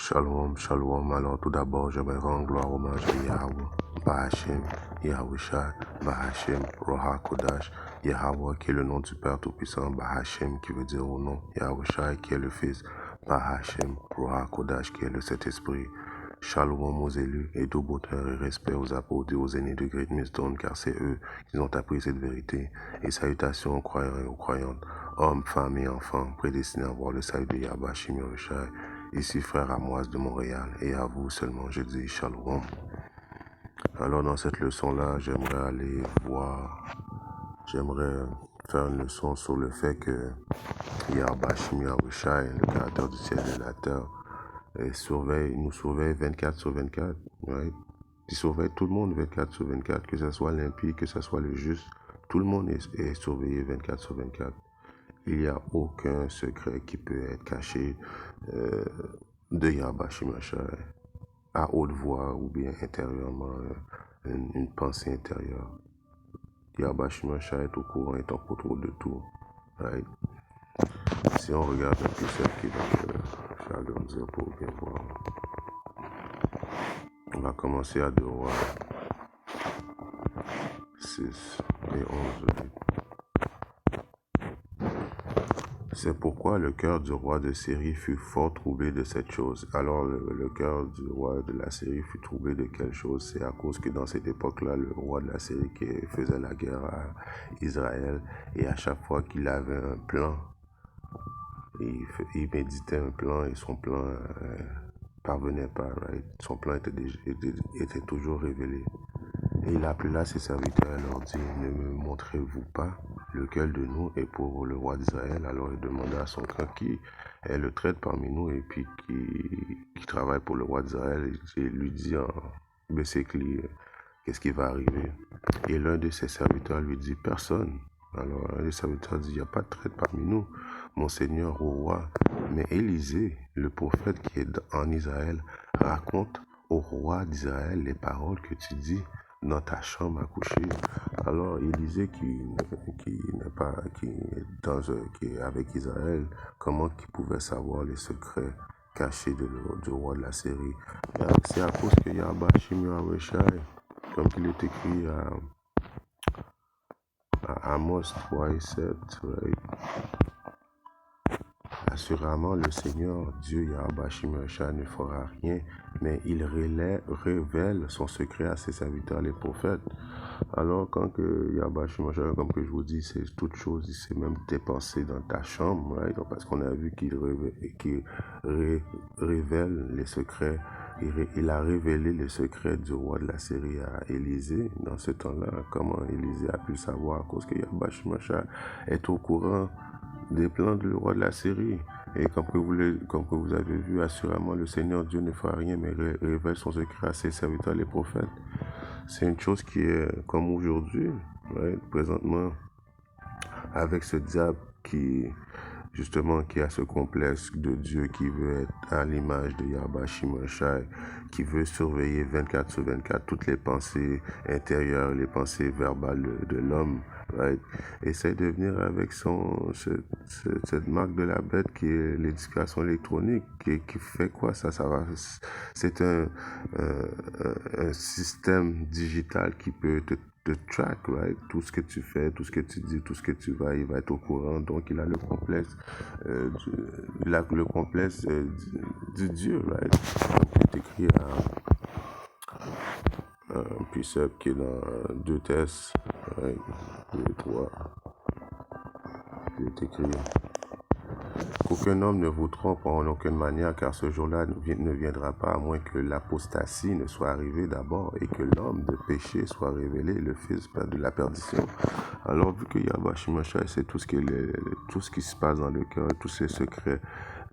Shalom, shalom. Alors tout d'abord, j'aimerais rendre gloire hommage à Yahweh, Bahashem, Yahushua, Bahashem, Roha Kodash, Yahweh qui est le nom du Père Tout-Puissant, Bahashem qui veut dire au nom, Yahushua qui est le Fils, Bahashem, Roha Kodash qui est le Saint-Esprit. Shalom aux élus et tout bonheur et respect aux apôtres et aux aînés de Great Millstone, car c'est eux qui ont appris cette vérité. Et salutations aux croyants et aux croyantes, hommes, femmes et enfants, prédestinés à voir le salut de Yahweh Shim Yahushua. Ici frère Amoise de Montréal, et à vous seulement je dis Shalom. Alors dans cette leçon-là, j'aimerais faire une leçon sur le fait que Yahweh Shim Yahushua, le créateur du ciel et de la terre, nous surveille 24/24, right? Il surveille tout le monde 24/24, que ce soit l'impie, que ce soit le juste, tout le monde est surveillé 24/24. Il n'y a aucun secret qui peut être caché de Yahweh Shim Yahushua à haute voix ou bien intérieurement, une pensée intérieure. Yahweh Shim Yahushua est au courant, est en contrôle de tout. Right? Si on regarde un peu ce qui va agrandir pour bien voir. On va commencer à 2 Rois 6 et 11. C'est pourquoi le cœur du roi de Syrie fut fort troublé de cette chose. Alors le cœur du roi de la Syrie fut troublé de quelle chose? C'est à cause que dans cette époque-là, le roi de la Syrie qui faisait la guerre à Israël, et à chaque fois qu'il avait un plan, il méditait un plan et son plan parvenait pas. Right? Son plan était toujours révélé. Et il appela ses serviteurs et leur dit, ne me montrez-vous pas lequel de nous est pour le roi d'Israël? Alors il demanda à son camp qui est le traître parmi nous et puis qui travaille pour le roi d'Israël, et lui dit en Bessécli, qu'est-ce qui va arriver? Et l'un de ses serviteurs lui dit, personne. Alors un des serviteurs dit, il n'y a pas de traître parmi nous, mon seigneur au roi. Mais Élisée, le prophète qui est en Israël, raconte au roi d'Israël les paroles que tu dis dans ta chambre à coucher. Alors Élisée qui est avec Israël, comment qu'il pouvait savoir les secrets cachés du roi de la Syrie? C'est à cause que Yahweh Shim Yahushua, comme il est écrit à Amos 3 et 7, right? Assurément, le Seigneur, Dieu Yahweh Shim Yahushua, ne fera rien, mais il révèle son secret à ses serviteurs, les prophètes. Alors, quand que Yahweh Shim Yahushua, comme que je vous dis, c'est toute chose, il sait même tes pensées dans ta chambre, right? Donc, parce qu'on a vu qu'il révèle les secrets. Il a révélé les secrets du roi de la Syrie à Élisée. Dans ce temps-là, comment Élisée a pu le savoir? À cause que Yahweh Shim Yahushua est au courant des plans du roi de la Syrie. Et comme que vous avez vu, assurément, le Seigneur Dieu ne fera rien, mais révèle son secret à ses serviteurs, les prophètes. C'est une chose qui est comme aujourd'hui, right? Présentement, avec ce diable qui a ce complexe de Dieu, qui veut être à l'image de Yahweh Shim Yahushua, qui veut surveiller 24/24 toutes les pensées intérieures, les pensées verbales de l'homme, right? Essaie de venir avec cette marque de la bête qui est l'éducation électronique, qui fait quoi? C'est un système digital qui peut te track, right? Tout ce que tu fais, tout ce que tu dis, tout ce que tu vas, il va être au courant. Donc il a le complexe du Dieu, right? C'est écrit un precept qui est dans 2 Thess, right? 2 et 3. Il est écrit qu'aucun homme ne vous trompe en aucune manière, car ce jour-là ne viendra pas à moins que l'apostasie ne soit arrivée d'abord et que l'homme de péché soit révélé, le fils de la perdition. Alors, vu que Yahweh Shim Yahushua, c'est tout ce qui se passe dans le cœur, tous ces secrets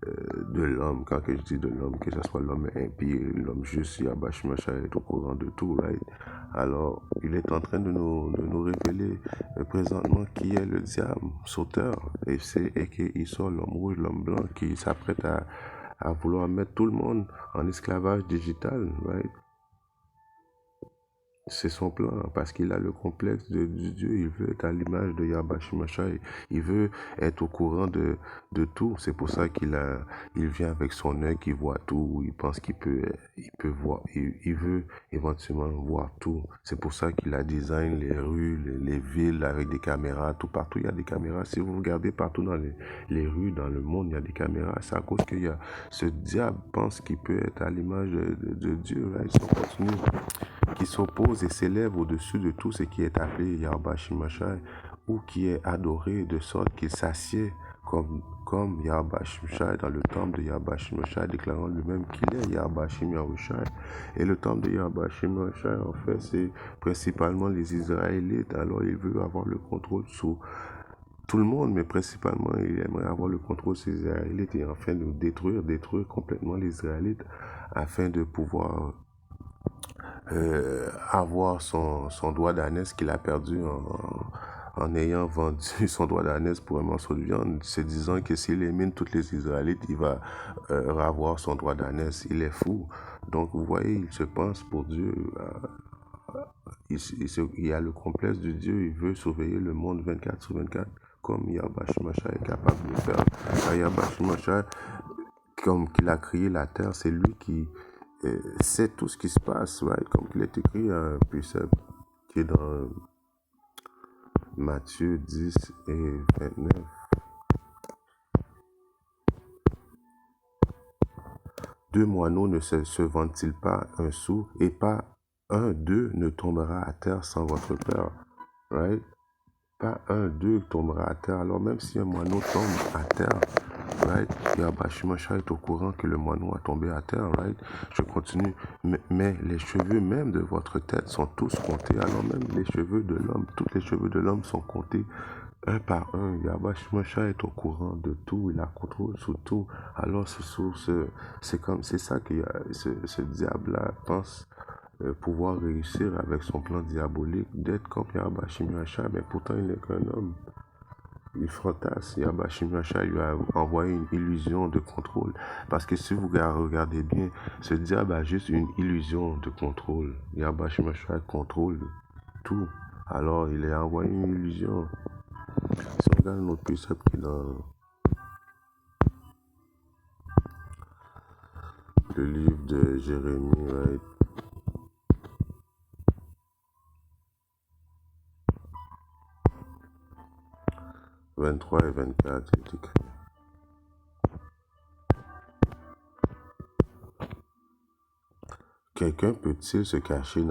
de l'homme, quand que je dis de l'homme, que ce soit l'homme impie, l'homme juste, Yahweh Shim Yahushua est au courant de tout, right? Alors, il est en train de nous révéler présentement qui est le diable sauteur, et qu'il sort l'homme rouge, l'homme blanc, qui s'apprête à vouloir mettre tout le monde en esclavage digital, right? C'est son plan, parce qu'il a le complexe du Dieu. Il veut être à l'image de Yahweh Shemashah. Il veut être au courant de tout. C'est pour ça il vient avec son œil qui voit tout. Il pense il peut voir. Il veut éventuellement voir tout. C'est pour ça qu'il a design les rues, les villes avec des caméras. Tout partout, il y a des caméras. Si vous regardez partout dans les rues, dans le monde, il y a des caméras. C'est à cause qu'il y a ce diable pense qu'il peut être à l'image de Dieu. Là, ils sont continus, qui s'oppose et s'élève au-dessus de tout ce qui est appelé Yahweh Shemashah, ou qui est adoré, de sorte qu'il s'assied comme Yahweh Shemashah dans le temple de Yahweh Shemashah, déclarant lui-même qu'il est Yahweh Shemashah. Et le temple de Yahweh Shemashah, en fait, c'est principalement les Israélites. Alors il veut avoir le contrôle sur tout le monde, mais principalement, il aimerait avoir le contrôle sur les Israélites et enfin nous détruire complètement les Israélites afin de pouvoir avoir son doigt d'ânesse qu'il a perdu en ayant vendu son doigt d'ânesse pour un morceau de viande, se disant que s'il élimine toutes les Israélites, il va avoir son doigt d'ânesse. Il est fou. Donc, vous voyez, il se pense pour Dieu. Il a le complexe de Dieu. Il veut surveiller le monde 24 sur 24, comme Yahweh Shemashah est capable de le faire. Yahweh Shemashah, comme qu'il a créé la terre, c'est lui qui sait tout ce qui se passe, right? Comme il est écrit un précepte qui est dans Matthieu 10 et 29. Deux moineaux ne se vendent-ils pas un sou, et pas un d'eux ne tombera à terre sans votre Père, right? Pas un d'eux tombera à terre. Alors même si un moineau tombe à terre, right, Yahweh Shemashah est au courant que le moineau a tombé à terre, right? Je continue. Mais les cheveux même de votre tête sont tous comptés. Alors même les cheveux de l'homme, tous les cheveux de l'homme sont comptés un par un. Yahweh Shemashah est au courant de tout. Il a contrôle sur tout. Alors c'est ça que ce diable-là pense pouvoir réussir avec son plan diabolique d'être comme Yahweh Shemashah, mais pourtant il n'est qu'un homme. Il fantasme. Yahweh Shemashah lui a envoyé une illusion de contrôle. Parce que si vous regardez bien, ce diable a juste une illusion de contrôle. Yahweh Shemashah contrôle tout. Alors il a envoyé une illusion. Si on regarde notre précepte qui est dans le livre de Jérémie, right? 23 et 24, c'est écrit. Quelqu'un peut-il se cacher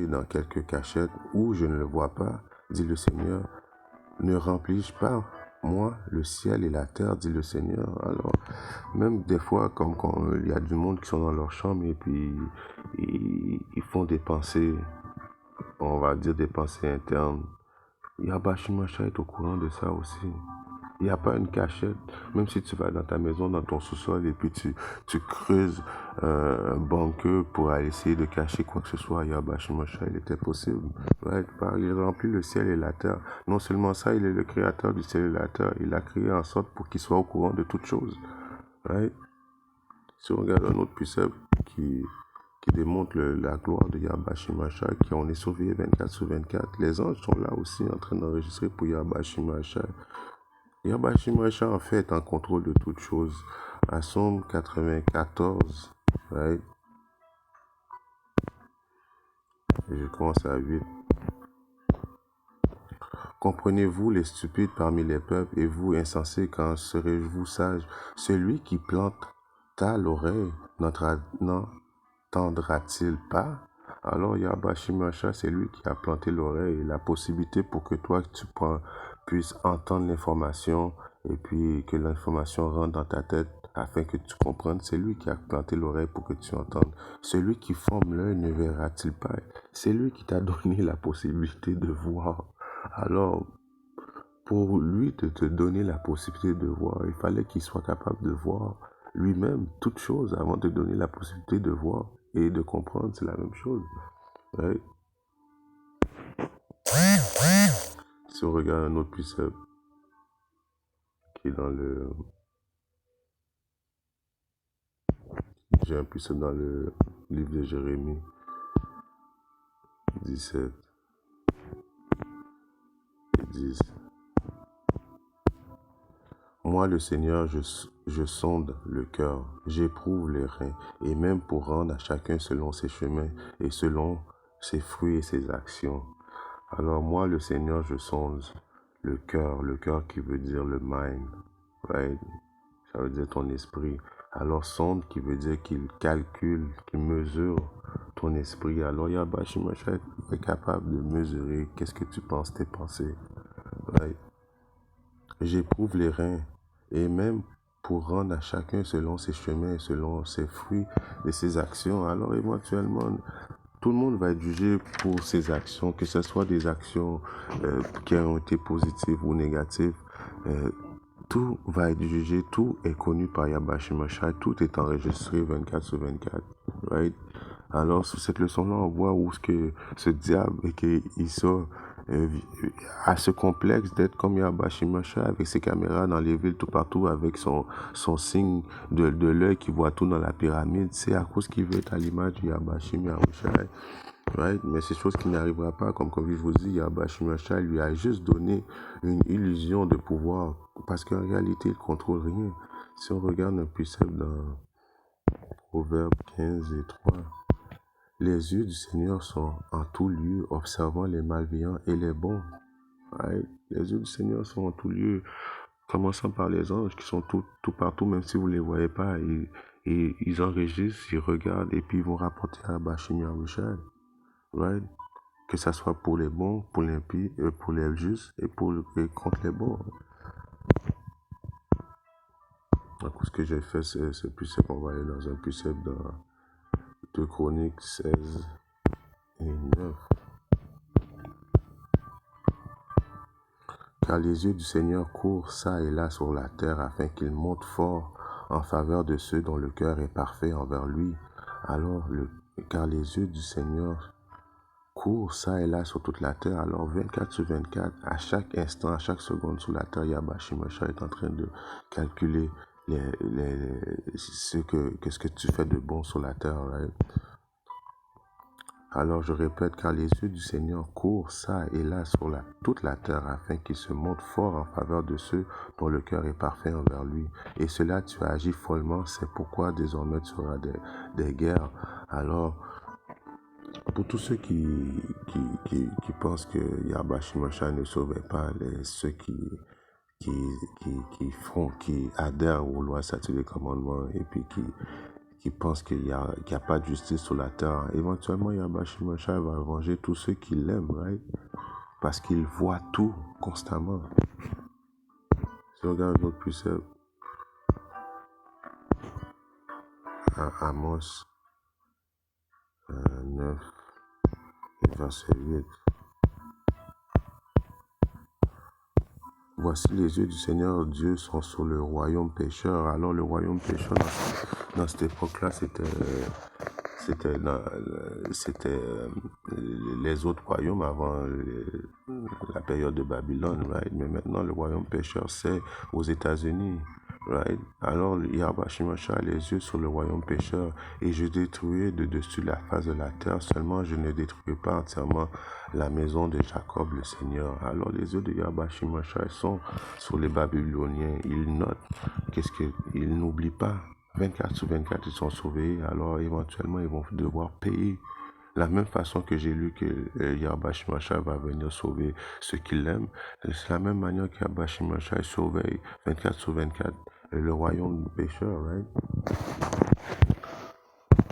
dans quelque cachette où je ne le vois pas, dit le Seigneur. Ne remplis-je pas, moi, le ciel et la terre, dit le Seigneur. Alors, même des fois, comme quand il y a du monde qui sont dans leur chambre et puis ils font des pensées, on va dire des pensées internes. Yahweh Shemashah est au courant de ça aussi. Il n'y a pas une cachette. Même si tu vas dans ta maison, dans ton sous-sol, et puis tu creuses un bunker pour aller essayer de cacher quoi que ce soit, Yahweh Shemashah, il était possible. Right? Il remplit le ciel et la terre. Non seulement ça, il est le créateur du ciel et de la terre. Il a créé en sorte pour qu'il soit au courant de toutes choses. Right? Si on regarde un autre précepte qui démontre la gloire de Yahweh Shemashah, qui on est surveillé 24 sur 24. Les anges sont là aussi en train d'enregistrer pour Yahweh Shemashah. Yahweh Shemashah en fait est en contrôle de toutes choses. À Somme 94, right? Et je commence à 8. Comprenez-vous les stupides parmi les peuples, et vous insensés, quand serez-vous sages? Celui qui plante ta l'oreille n'entendra-t-il pas? Alors Yahweh Shemashah, c'est lui qui a planté l'oreille, la possibilité pour que toi puisses entendre l'information et puis que l'information rentre dans ta tête afin que tu comprennes. C'est lui qui a planté l'oreille pour que tu entendes. Celui qui forme l'œil ne verra-t-il pas? C'est lui qui t'a donné la possibilité de voir. Alors, pour lui de te donner la possibilité de voir, il fallait qu'il soit capable de voir lui-même toute chose avant de donner la possibilité de voir et de comprendre. C'est la même chose. Right? Si on regarde un autre précepte qui est dans le... J'ai un précepte dans le livre de Jérémie 17 et 10. Moi, le Seigneur, je sonde le cœur, j'éprouve les reins, et même pour rendre à chacun selon ses chemins et selon ses fruits et ses actions. Alors moi, le Seigneur, je sonde le cœur qui veut dire le mind, right? Ça veut dire ton esprit. Alors sonde qui veut dire qu'il calcule, qu'il mesure ton esprit. Alors Yahweh Shemashah est capable de mesurer qu'est-ce que tu penses, tes pensées, right? J'éprouve les reins, et même pour rendre à chacun selon ses chemins, selon ses fruits et ses actions. Alors éventuellement, tout le monde va être jugé pour ses actions, que ce soit des actions qui ont été positives ou négatives. Tout va être jugé, tout est connu par Yahweh Shemashah, tout est enregistré 24 sur 24. Right? Alors, sur cette leçon-là, on voit où ce que ce diable et qu'il sort à ce complexe d'être comme Yahweh Shemashah avec ses caméras dans les villes tout partout, avec son signe de l'œil qui voit tout dans la pyramide. C'est à cause qu'il veut être à l'image de Yahweh Shemashah. Right? Mais c'est chose qui n'arrivera pas, comme je vous dis, Yahweh Shemashah lui a juste donné une illusion de pouvoir, parce qu'en réalité, il ne contrôle rien. Si on regarde un précepte dans Proverbe 15 et 3, les yeux du Seigneur sont en tout lieu, observant les malveillants et les bons. Right? Les yeux du Seigneur sont en tout lieu, commençant par les anges qui sont tout partout, même si vous ne les voyez pas, ils enregistrent, ils regardent et puis ils vont rapporter à Bashim Yahushua. Right? Que ça soit pour les bons, pour l'impies, pour les justes et contre les bons. Donc, ce que j'ai fait, c'est plus qu'on va aller dans un précepte dans 2 Chroniques 16 et 9. Car les yeux du Seigneur courent çà et là sur la terre afin qu'il monte fort en faveur de ceux dont le cœur est parfait envers lui. Alors, car les yeux du Seigneur courent çà et là sur toute la terre. Alors 24 sur 24, à chaque instant, à chaque seconde sur la terre, Yahweh Shemashah est en train de calculer ce que tu fais de bon sur la terre. Right? Alors je répète, car les yeux du Seigneur courent çà et là sur toute la terre afin qu'il se montre fort en faveur de ceux dont le cœur est parfait envers lui. Et cela tu as agi follement, c'est pourquoi désormais tu auras des guerres. Alors, pour tous ceux qui pensent que Yahweh Shemashah ne sauvait pas ceux qui adhèrent aux lois, statuts et commandements et puis qui pensent qu'il n'y a pas de justice sur la terre, éventuellement Yahweh Shemashah va venger tous ceux qui l'aiment, right? Parce qu'il voit tout constamment. Si on regarde notre précepte à Amos 9 et verset 8. Voici les yeux du Seigneur Dieu sont sur le royaume pécheur. Alors le royaume pécheur dans cette époque-là, c'était les autres royaumes avant la période de Babylone, right? Mais maintenant le royaume pécheur c'est aux États-Unis, right? Alors Yahweh Shemashah a les yeux sur le royaume pécheur, et je détruis de dessus la face de la terre, seulement je ne détruis pas entièrement la maison de Jacob le Seigneur. Alors les yeux de Yahweh Shemashah sont sur les Babyloniens. Ils notent ils n'oublient pas. 24 sur 24, ils sont sauvés. Alors éventuellement, ils vont devoir payer. La même façon que j'ai lu que Yahweh Shemashah va venir sauver ceux qui l'aiment, c'est la même manière que Yahweh Shemashah surveille 24 sur 24 le royaume du pécheur, right?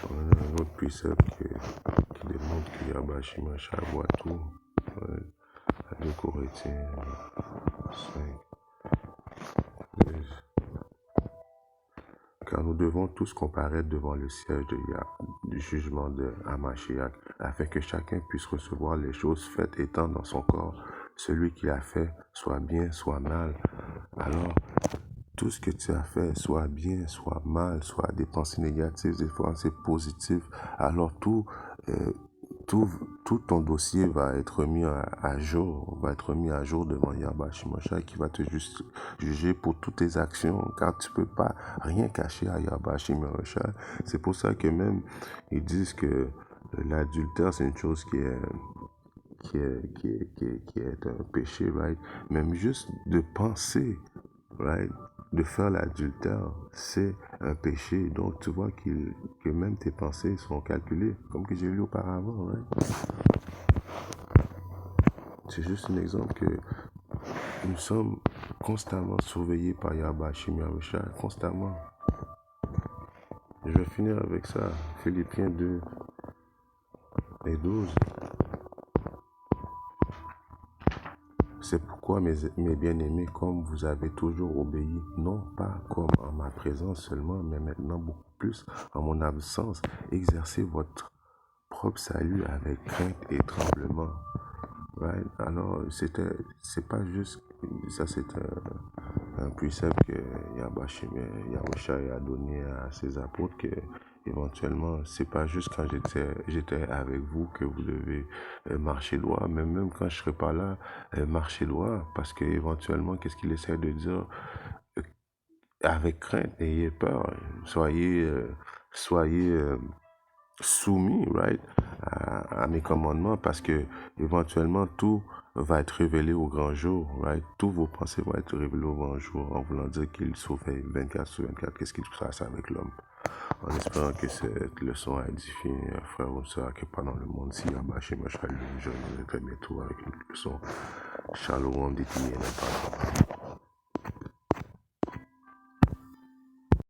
On a un autre précepte qui démontre que Yahweh Shemashah voit tout. Right? À 2 Corinthiens 5. Car nous devons tous comparaître devant le siège du jugement de Hamashiach, afin que chacun puisse recevoir les choses faites étant dans son corps, celui qui a fait, soit bien, soit mal. Alors, tout ce que tu as fait, soit bien, soit mal, soit des pensées négatives, des pensées positives, alors tout tout, tout ton dossier va être mis à jour, va être mis à jour devant Yahweh Shimosha qui va te juger pour toutes tes actions, car tu peux pas rien cacher à Yahweh Shimosha. C'est pour ça que même ils disent que l'adultère c'est une chose qui est un péché, right? Même juste de penser, right? De faire l'adultère, c'est un péché. Donc, tu vois que même tes pensées sont calculées, comme que j'ai lu auparavant, right? C'est juste un exemple que nous sommes constamment surveillés par Yahweh Shimosha, constamment. Je vais finir avec ça. Philippiens 2 et 12. C'est pourquoi, mes bien-aimés, comme vous avez toujours obéi, non pas comme en ma présence seulement, mais maintenant beaucoup plus en mon absence, exercez votre propre salut avec crainte et tremblement. Right? Alors, c'est pas juste, ça c'est un précepte que Yahweh a donné à ses apôtres que éventuellement, c'est pas juste quand j'étais avec vous que vous devez marcher droit, mais même quand je serai pas là, marcher droit, parce que éventuellement, qu'est-ce qu'il essaie de dire? Euh, Avec crainte, ayez peur, soyez soumis, right, à mes commandements, parce que éventuellement tout va être révélé au grand jour, right? Tous vos pensées vont être révélées au grand jour en voulant dire qu'il sauvait 24 sur 24. Qu'est-ce qu'il se passe avec l'homme? En espérant que cette leçon a édifié un frère ou soeur qui est pas dans le monde. Si Yahweh Shemashah, je reviendrai très bientôt avec une leçon. Shalom, dit-il,